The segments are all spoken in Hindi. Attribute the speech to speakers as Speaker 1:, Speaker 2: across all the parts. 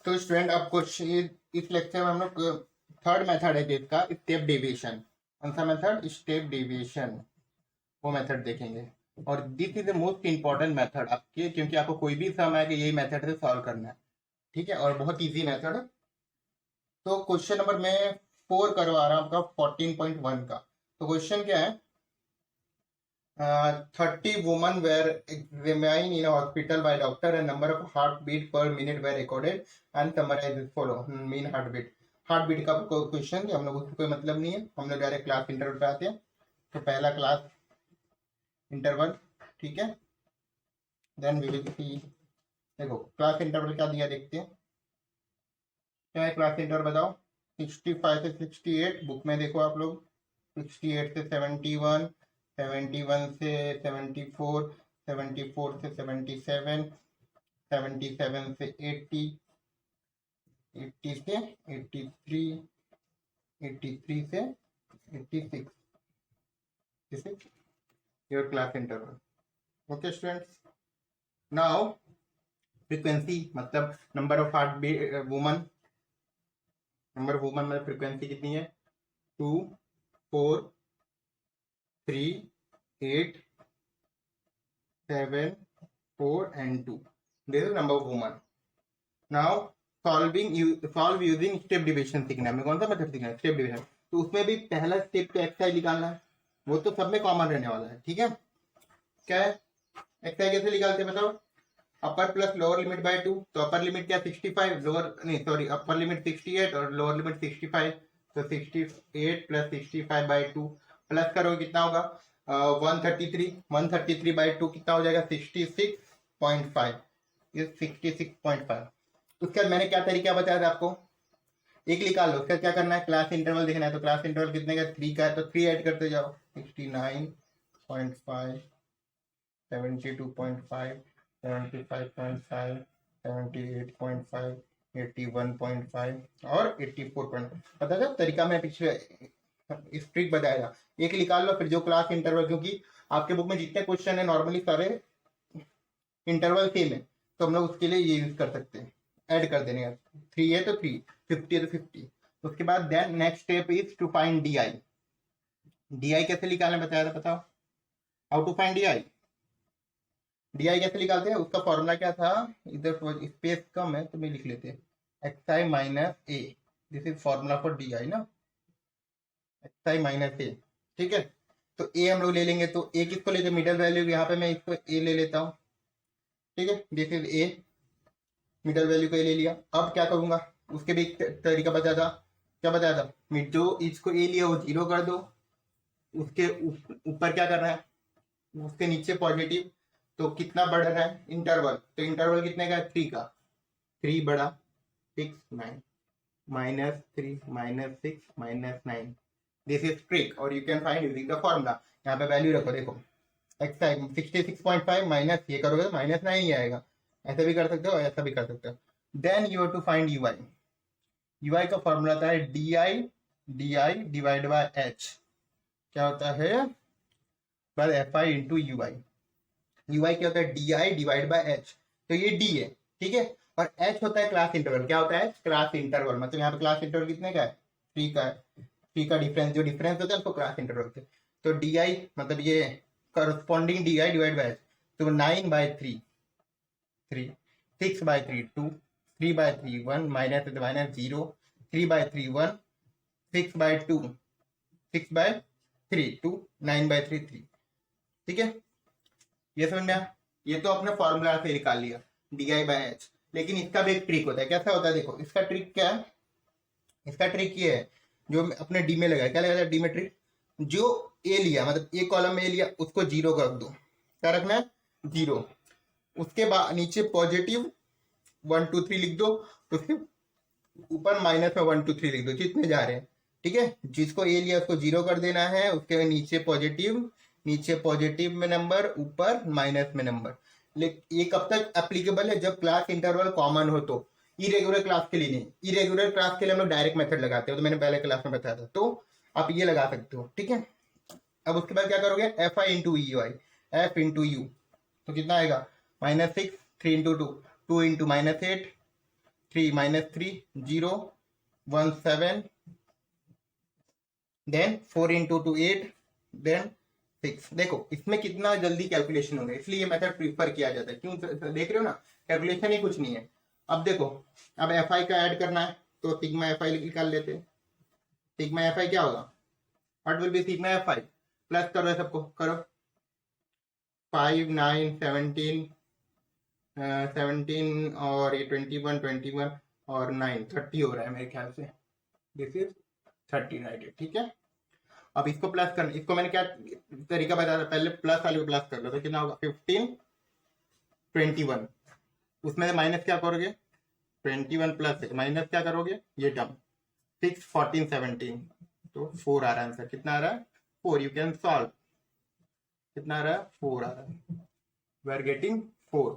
Speaker 1: तो स्टूडेंट अब क्वेश्चन इस लेक्चर में हम लोग थर्ड मेथड है जिसका स्टेप डेविएशन। कौन सा मेथड? स्टेप डेविएशन, वो मेथड देखेंगे। और this is the most important method आपके, क्योंकि आपको कोई भी सम है कि यही मेथड से सॉल्व करना है, ठीक है, और बहुत इजी मेथड है। तो क्वेश्चन नंबर मैं 4 करवा रहा हूँ आपका 14.1 का। तो क्वेश्चन क्या है? 30 women were examined in a hospital by doctor and number of heartbeat per minute were recorded and summarized as follow. mean heartbeat, heartbeat का क्वेश्चन हम लोग उसको कोई मतलब नहीं है, हम लोग डायरेक्ट क्लास इंटरवल पे आते हैं। तो पहला क्लास इंटरवल, ठीक है, देन वी विल सी। देखो क्लास इंटरवल क्या दिया देखते हैं। क्या है क्लास इंटरवल बताओ? 65 से 68, बुक में देखो आप लोग। 68 से 71, 71 से 74, 74 से 77, 77 से 80, 80 से 83, 83 से 86। This is your class interval. Okay students, now frequency मतलब number of heart woman, number of woman मतलब फ्रीक्वेंसी कितनी है? 2, 4, 3, 8, 7, 4 and 2. This is number of women. Now solve using step division सीखना है। हमें कौन सा मेथड सीखना है? Step division. तो उसमें भी पहला स्टेप तो एक्सआई निकालना है, वो तो सब में कॉमन रहने वाला है, ठीक है। क्या है एक्सआई? कैसे निकालते हैं बताओ? Upper plus lower limit by 2। तो अपर लिमिट क्या? 65, लोअर नहीं सॉरी, अपर लिमिट 68 और लोअर लिमिट 65। तो 68 प्लस 65 बाय 2 प्लस करोगे कितना होगा? 133। 133 बाय 2 कितना हो जाएगा? 66.5। ये 66.5। उसके बाद मैंने क्या तरीका बताया था आपको? एक निकाल लो, उसका क्या करना है? क्लास इंटरवल देखना है। तो क्लास इंटरवल कितने का? 3 का है, तो 3 ऐड करते जाओ। 69.5, 72.5, 75.5, 78.5, 81.5 और 84.5। पता था तरीका मैं पिछले स्ट्रिक बताया। एक निकाल लो, फिर जो क्लास इंटरवल, क्योंकि आपके बुक में जितने क्वेश्चन है नॉर्मली सारे इंटरवल सेम है, तो हम लोग उसके लिए ये यूज कर सकते हैं, ऐड कर देने का। 3 है तो 3, 50 है तो 50। उसके बाद then next step is to find D I. D I कैसे निकालना बताया था, बताओ? How to find D I? D I कैसे निकालते हैं? उसका फॉर्मूला क्या था? इधर स्पेस कम है तो मैं लिख लेते हैं, x I minus A. This is formula for D I ना, एक्स आई माइनस ए, ठीक है। तो ए हम लोग ले लेंगे, तो ए किसको लेते? मिडल वैल्यू, यहाँ पे मैं इसको ए ले लेता हूँ, ठीक है। This is a, middle value को ए ले लिया। अब क्या करूंगा? उसके भी एक तरीका बताया था। क्या बताया था? जो इसको ए लिया वो 0 कर दो, उसके ऊपर क्या करना है? उसके नीचे पॉजिटिव। तो कितना बढ़ रहा है? इंटरवल। तो इंटरवल कितने का है? 3 का। 3 बड़ा 6, 9, -3, -6, -9। दिस इज ट्रिक और you can find using the formula. यहाँ पे वैल्यू रखो, देखो एक्स 66.5 माइनस ये करोगे तो -9 ही आएगा। ऐसा भी कर सकते हो, ऐसा भी कर सकते हो। Then you have to find U I. U I का फॉर्मूला आता है D I divide by H. क्या होता है? बस F I into U I. U I क्या होता है? D I divide by H. तो ये डी है, ठीक है, और एच होता है क्लास इंटरवल। क्या होता है? Class interval. मतलब यहाँ पे क्लास इंटरवल कितने का है? 3 का है। 3 का डिफरेंस, जो डिफरेंस होता है उसको क्लास इंटरवल से। तो डी आई मतलब ये corresponding D I divide by H. तो 9/3, 3, 6/3, 2, 3/3, 1, माइनस माइनस 0, 3/3, 1, 6/2, 6/3, 2, 9/3, 3, ठीक है। ये समझ में आया? ये तो अपने फॉर्मूला से निकाल लिया, डी आई बाय एच। लेकिन इसका भी एक ट्रिक होता है। कैसा होता है? देखो इसका ट्रिक क्या है? इसका ट्रिक ये है, जो अपने डी में लगाया। क्या लगाया डी में ट्रिक? जो ए लिया, मतलब ए कॉलम में ए लिया, उसको 0 रख दो। क्या रखना है? 0। उसके बाद नीचे पॉजिटिव 1 2 3 लिख दो, तो उसके ऊपर माइनस में 1 2 3 लिख दो, जितने जा रहे हैं, ठीक है। जिसको ए लिया उसको 0 कर देना है। उसके नीचे पॉजिटिव में नंबर, ऊपर माइनस में नंबर। लेकिन ये कब तक एप्लीकेबल है? जब क्लास इंटरवल कॉमन हो। तो इरेगुलर क्लास के लिए नहीं। इरेगुलर क्लास के लिए हम लोग डायरेक्ट मेथड लगाते हो, तो मैंने पहले क्लास में बताया था, तो आप ये लगा सकते हो, ठीक है। अब उसके बाद क्या करोगे? F I into U I, F into U, तो कितना आएगा? -6, 3 इंटू 2, 2 इंटू -8, 3 -3 0 1 7 देन 4 into 2 8 देन 6। देखो इसमें कितना जल्दी कैलकुलेशन होगा, इसलिए ये मेथड प्रीफर किया जाता है। क्यों देख रहे हो ना, कैलकुलेशन ही कुछ नहीं है। अब देखो, अब एफ आई का ऐड करना है तो सिग्मा एफ आई निकाल लेते हैं। सिग्मा एफ आई क्या होगा, what will be sigma F I, plus करो सबको, करो 5 9 17 17 और ये 21 और 9 30 हो रहा है मेरे ख्याल से, दिस इज 30 राइट। ठीक है, अब इसको प्लस करना, इसको मैंने क्या तरीका बताया था, पहले प्लस वाले को प्लस कर लो तो कितना होगा 15 21, उसमें माइनस क्या करोगे 21 प्लस माइनस क्या करोगे ये टर्म 6 14 17, तो 4 आ रहा है आंसर। कितना आ रहा है 4, यू कैन सॉल्व, कितना आ रहा है 4 आ रहा है, we are getting 4,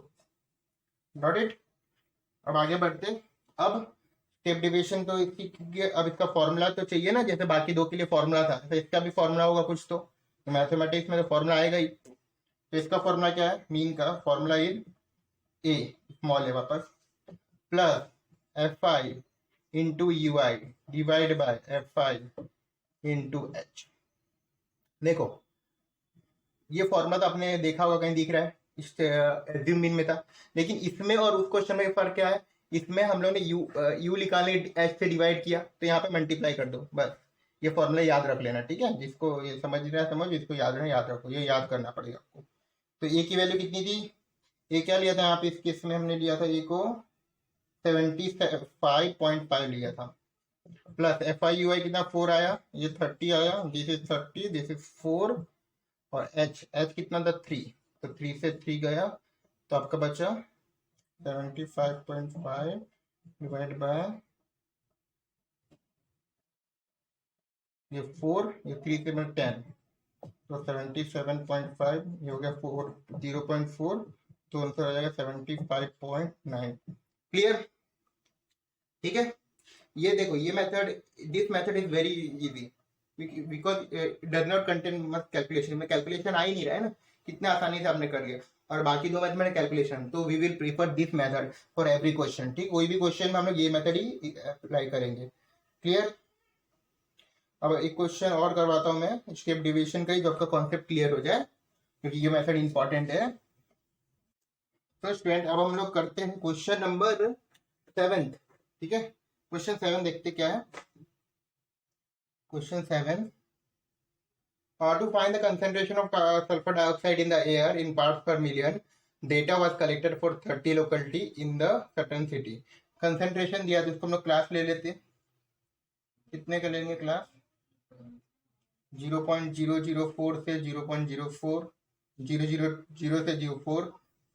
Speaker 1: got it. अब आगे बढ़ते, अब स्टेप डिवीजन तो इसकी, अब इसका फॉर्मूला तो चाहिए ना, जैसे बाकी दो के लिए फॉर्मूला था तो इसका भी फॉर्मूला होगा कुछ, तो मैथमेटिक्स में तो फॉर्मूला आएगा ही। तो इसका फॉर्मूला क्या है, मीन का फॉर्मूला इज ए स्मॉल है वापस plus F I into U I divide by F I into H. देखो ये फॉर्मूला तो आपने देखा होगा, कहीं दिख रहा है, इस एज्यूम मीन में था, लेकिन इसमें और उस क्वेश्चन में फर्क क्या है, इसमें हम लोगों ने यू निकालने एच से डिवाइड किया तो यहाँ पे मल्टीप्लाई कर दो, बस ये फॉर्मूला याद रख लेना। ठीक है, जिसको ये समझ रहा है समझ, जिसको याद रहे याद रखो, ये याद करना पड़ेगा आपको। तो ए की वैल्यू कितनी थी, ए क्या लिया था यहाँ पे, इस केस में हमने लिया था ए को 75.5 लिया था, प्लस एफ आई यू आई कितना 4 आया, ये 30 आया, दिस इज 30 दिस इज 4, और एच एच कितना था 3, तो 3 से 3 गया तो आपका बचा 75.5 डिवाइड बाय ये 4, ये 3 से मैं 10, तो 77.5, ये हो गया 4 0.4, तो आंसर आ जाएगा 75.9। क्लियर, ठीक है। ये देखो ये method, this method is very easy because does not contain much calculation, में कैलकुलेशन आ ही नहीं रहा है ना, कितने आसानी से आपने कर लिया। और बाकी दो मेथड में कैलकुलेशन, तो we will prefer this method for every question. ठीक, कोई भी क्वेश्चन में हम लोग ये मेथड ही अप्लाई करेंगे। क्लियर, अब एक क्वेश्चन और करवाता हूं मैं स्टेप डिवीजन का ही, जो आपका कॉन्सेप्ट क्लियर हो जाए, क्योंकि ये मेथड इंपॉर्टेंट है। तो स्टूडेंट अब हम लोग करते हैं क्वेश्चन नंबर 7। ठीक है, क्वेश्चन 7 देखते क्या है। Question 7, to find the concentration of sulfur dioxide in the air in parts per million, data was collected for 30 locality in the certain city। Concentration दिया तो इसको हम लोग क्लास ले लेते, कितने का लेंगे क्लास, 0.004 से 0.04, 0.0 से 0.4,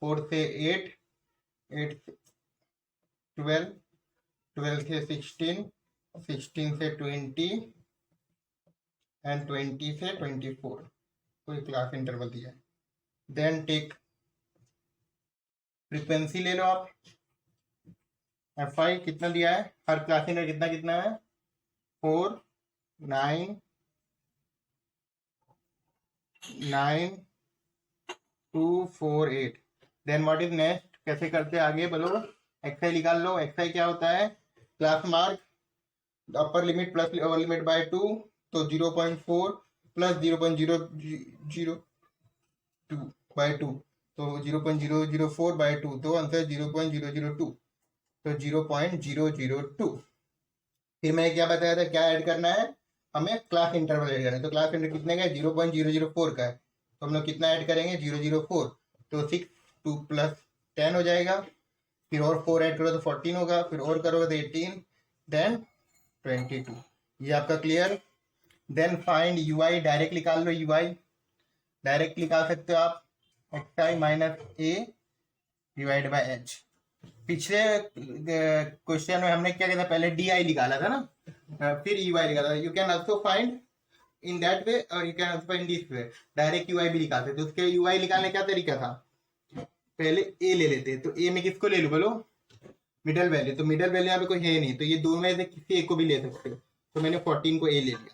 Speaker 1: 4 से 8, 8 से 12, 12 से 16, 16 से 20 एंड 20 से 24, कोई क्लास इंटरवल दिया है। देन टेक फ्रीक्वेंसी ले लो आप, एफ आई कितना दिया है, हर क्लास इंटरवल कितना कितना है 4 9 9 2 4 8। देन व्हाट इज नेक्स्ट, कैसे करते आगे बोलो, एक्स आई निकाल लो। एक्स आई क्या होता है, class mark upper limit plus lower limit by 2, तो 0.4 प्लस 0.002 बाय 2, तो 0.004 बाय 2, तो आंसर 0.002, तो 0.002। फिर मैं क्या बताया था, क्या ऐड करना है हमें, क्लास इंटरवल ऐड करना है। तो क्लास इंटरवल कितने का है, 0.004 का है, तो हम लोग कितना ऐड करेंगे 0.04, तो 6 2 प्लस 10 हो जाएगा, फिर और 4 ऐड करो तो 14 होगा, फिर और करोगे तो 18, देन 22। ये आपका clear. Then find U I, direct निकाल लो, यू आई डायरेक्ट निकाल सकते हो आप, X I minus A divide by H. पिछले क्वेश्चन में हमने क्या किया था, पहले डी आई निकाला था ना, फिर यू आई निकाला था। You can also find in that way और you can also find this way, direct U I भी निकालते। तो उसके यू आई निकालने क्या तरीका था, पहले ए ले लेते, तो ए में किसको ले लो बोलो, मिडल वैल्यू, तो मिडल वैल्यू यहाँ पे कोई है नहीं, तो ये दोनों में से किसी एक को भी ले सकते हो, तो मैंने 14 को ए ले लिया,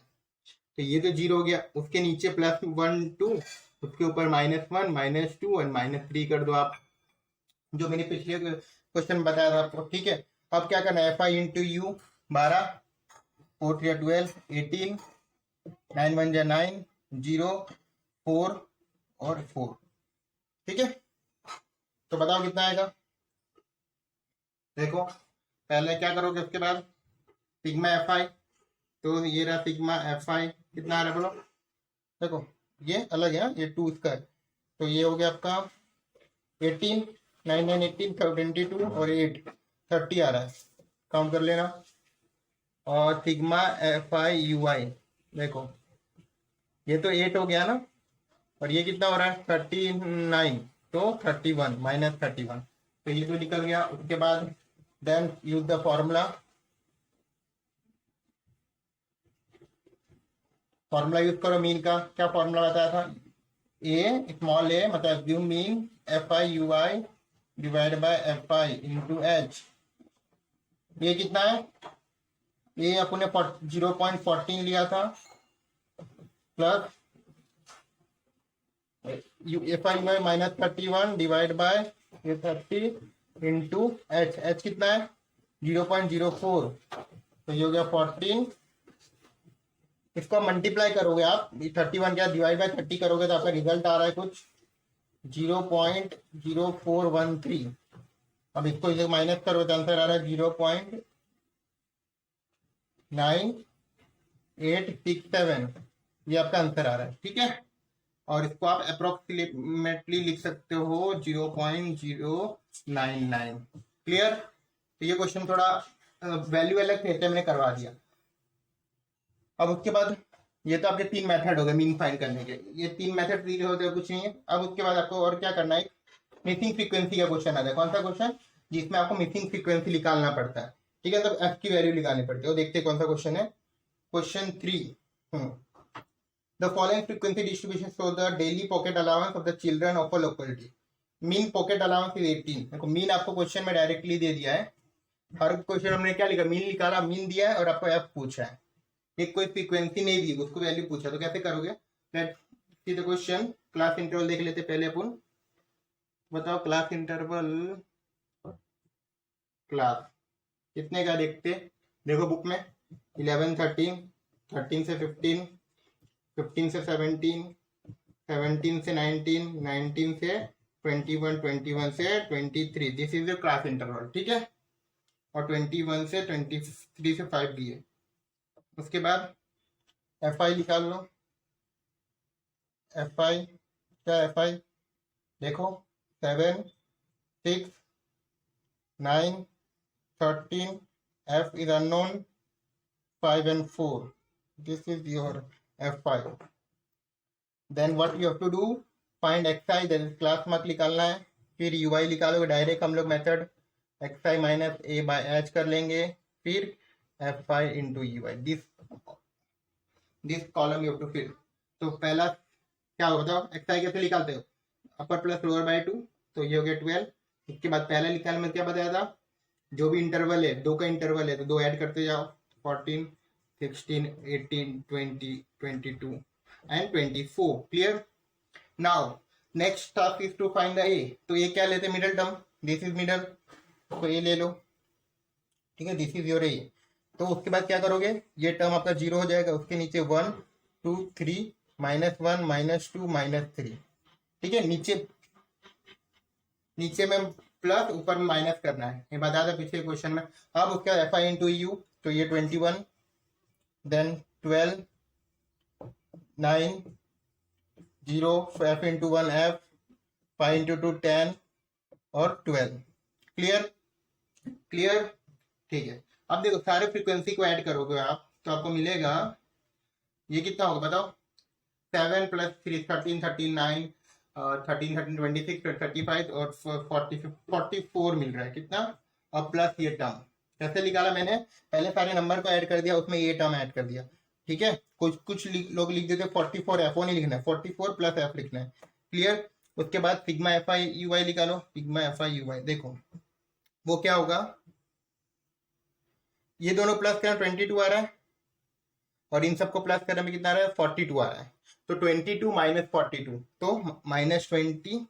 Speaker 1: तो ये तो 0 हो गया। उसके नीचे +1 2, उसके ऊपर -1 -2 और -3 कर दो आप, जो मैंने पिछले क्वेश्चन में बताया था आपको। ठीक है, अब क्या करना है, एफ आई इंटू यू 12, 4 3 12, 18, 9 1 9, 0 4 और 4। ठीक है, तो बताओ कितना आएगा। देखो पहले क्या करोगे, उसके बाद सिग्मा एफ आई, तो ये रहा सिग्मा एफ आई, कितना आ रहा है बोलो। देखो ये अलग है, ये 2 इसका है, तो ये हो गया आपका 18, 9 9 18, 22 और 8 30 आ रहा है, काउंट कर लेना। और सिग्मा एफ आई यू आई, देखो ये तो 8 हो गया ना, और ये कितना हो रहा है 39, तो 31 माइनस 31, तो ये तो निकल गया। उसके बाद then use the formula, formula use करो मीन का। क्या फॉर्मूला बताया था, ए स्मॉल ए मतलब assume mean F I U I divide by F I into H. ये कितना है, ये अपने 0.14 लिया था, plus F I U I minus 31 divide by ये 30 इंटू एच, एच कितना है 0.04, तो ये हो गया 14। इसको मल्टीप्लाई करोगे आप, 31 क्या डिवाइड बाय 30 करोगे तो आपका रिजल्ट आ रहा है कुछ 0.0413। अब इसको इसे माइनस करो तो आंसर आ रहा है 0.9867, ये आपका आंसर आ रहा है। ठीक है, और इसको आप अप्रोक्सीमेटली लिख सकते हो 0.099। क्लियर, तो ये क्वेश्चन थोड़ा वैल्यू अलग थे, मैंने करवा दिया। अब उसके बाद ये तो आपके 3 मेथड हो गए मीन फाइंड करने के, ये 3 मेथड सीधे होते हैं, कुछ नहीं है। अब उसके बाद आपको और क्या करना है, मिसिंग फ्रीक्वेंसी का क्वेश्चन आता है। कौन सा क्वेश्चन, जिसमें आपको मिसिंग फ्रीक्वेंसी निकालना पड़ता है। ठीक है, तो एफ की वैल्यू निकालनी पड़ती है, वो देखते हैं कौन सा क्वेश्चन है। Question 3, the following frequency distribution show the daily pocket allowance of the children of a locality. Mean pocket allowance is 18। देखो मीन आपको क्वेश्चन में डायरेक्टली दे दिया है, हर क्वेश्चन हमने क्या लिखा, मीन निकाला, मीन दिया है और आपको एफ पूछा है। एक कोई फ्रीक्वेंसी नहीं दी, उसको वैल्यू पूछा, तो कैसे करोगे, let's see the question. Class interval देख लेते पहले अपन, बताओ क्लास इंटरवल, क्लास कितने का देखते, देखो बुक में 11 13, 13 से 15, 15 से 17, 17 से 19, 19 से 21, 21 से 23, this is the class interval. ठीक है, और 21 से 23 से 5 भी है। उसके बाद एफ आई निकाल लो, एफ आई क्या, एफ आई देखो 7 6 9 13, F is unknown 5 and 4, this is your f5। then what you have to do, find xi, that is class mark निकालना है। फिर ui निकालोगे डायरेक्ट, हम लोग method xi minus a by h कर लेंगे, फिर f5 into ui, this column you have to fill. तो पहला क्या होगा बताओ, xi कैसे निकालते हो, अपर प्लस लोअर बाय 2, तो ये हो गया 12। इसके बाद पहला निकालने में क्या बताया था, जो भी इंटरवल है, 2 का इंटरवल है तो 2 ऐड करते जाओ, 14 16 18 20 22 and 24। Clear, now next task is to find the A. तो ये क्या लेते, middle term, this is middle, तो ए ले लो। ठीक है, दिस इज योर ए। तो उसके बाद क्या करोगे, ये टर्म आपका 0 हो जाएगा, उसके नीचे 1 2 3 -1 -2 -3। ठीक है, नीचे में प्लस, ऊपर में माइनस करना है, ये बता था पिछले क्वेश्चन में। अब उसका एफ आई इंटू यू, तो ये 21, then 12 9 0, F into 1 F, 5 into 2 10 और 12। क्लियर, क्लियर, ठीक है। अब देखो सारे फ्रीक्वेंसी को ऐड करोगे आप, तो आपको मिलेगा ये कितना होगा बताओ, 7 + 3 13 13 9 13 13 26 35 और 44 मिल रहा है कितना, और प्लस ये टर्म। कैसे निकाला मैंने, पहले सारे नंबर को ऐड कर दिया, उसमें ये टर्म ऐड कर दिया। ठीक है, कुछ लोग लिख देते 44 एफ नहीं लिखना है, 44 प्लस एफ लिखना है। क्लियर, उसके बाद सिग्मा एफ आई यू आई निकालो, सिग्मा एफ आई यू आई, देखो वो क्या होगा, ये दोनों प्लस करना 22 आ रहा है, और इन सबको प्लस करने में कितना आ रहा है 42 आ रहा है। तो 22 - 42, तो -20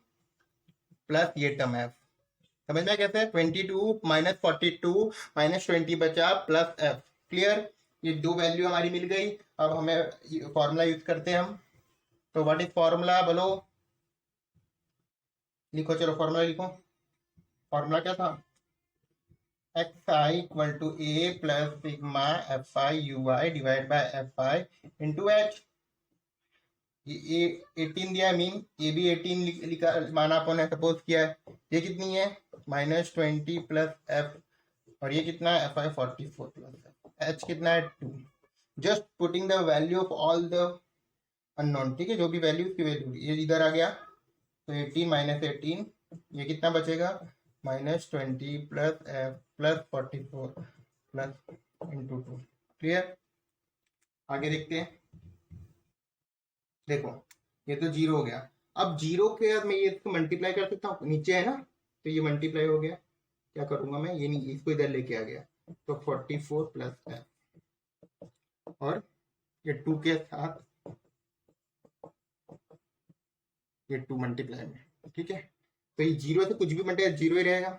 Speaker 1: प्लस ये टर्म है, समझ में कैसे? 22 माइनस 42 माइनस 20 बचा प्लस एफ। क्लियर? ये दो वैल्यू हमारी मिल गई। अब हमें फॉर्मूला यूज करते हैं हम। तो व्हाट इज फॉर्मूला बोलो, लिखो, चलो फॉर्मूला लिखो। फॉर्मूला क्या था? X I equal to A plus sigma F I U I divide by F I into H. ये 18 दिया है, मीन ये भी 18 लिखा माना अपन ने, सपोज किया है। ये कितनी है? -20 प्लस एफ, और ये कितना है? एफ आई 44 प्लस एच कितना है? 2। Just putting the value of all the unknown, ठीक है, जो भी वैल्यू की वैल्यू ये इधर आ गया। तो 18 माइनस 18, ये कितना बचेगा? -20 plus F plus 44 plus into 2। Clear? आगे देखते हैं। देखो ये तो 0 हो गया। अब 0 के बाद मैं ये इसको मल्टीप्लाई कर सकता हूँ, नीचे है ना, तो ये मल्टीप्लाई हो गया। क्या करूंगा मैं? ये नहीं, इसको इधर लेके आ गया, तो 44 प्लस एफ, और ये 2 के साथ ये 2 मल्टीप्लाई में, ठीक है। तो ये 0 से कुछ भी मल्टीप्लाई 0 ही रहेगा।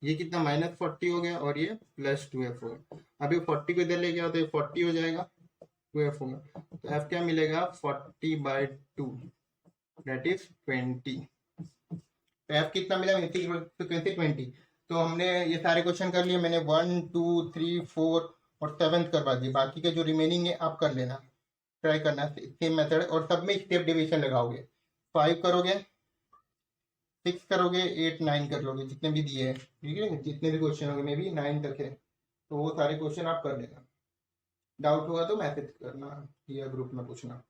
Speaker 1: ये कितना? -40 हो गया, और ये +2f हो गया। अब ये 40 को इधर लेके आओ तो ये 40 हो जाएगा, 2f होगा। तो f क्या मिलेगा? 40/2, दैट इज 20। तो f कितना मिला? फ्रीक्वेंसी 20। तो हमने ये सारे क्वेश्चन कर लिए। मैंने 1 2 3 4 और 7 करवा दिए। बाकी के जो रिमेनिंग है आप कर लेना, ट्राई करना सेम मेथड, और सब में स्टेप डिवीजन लगाओगे। 5 करोगे, 6 करोगे, 8 9 कर लोगे, जितने भी दिए हैं, ठीक है, जितने भी क्वेश्चन होंगे, मे भी 9 तक है, तो वो सारे क्वेश्चन आप कर लेना। डाउट होगा तो मैसेज करना या ग्रुप में पूछना।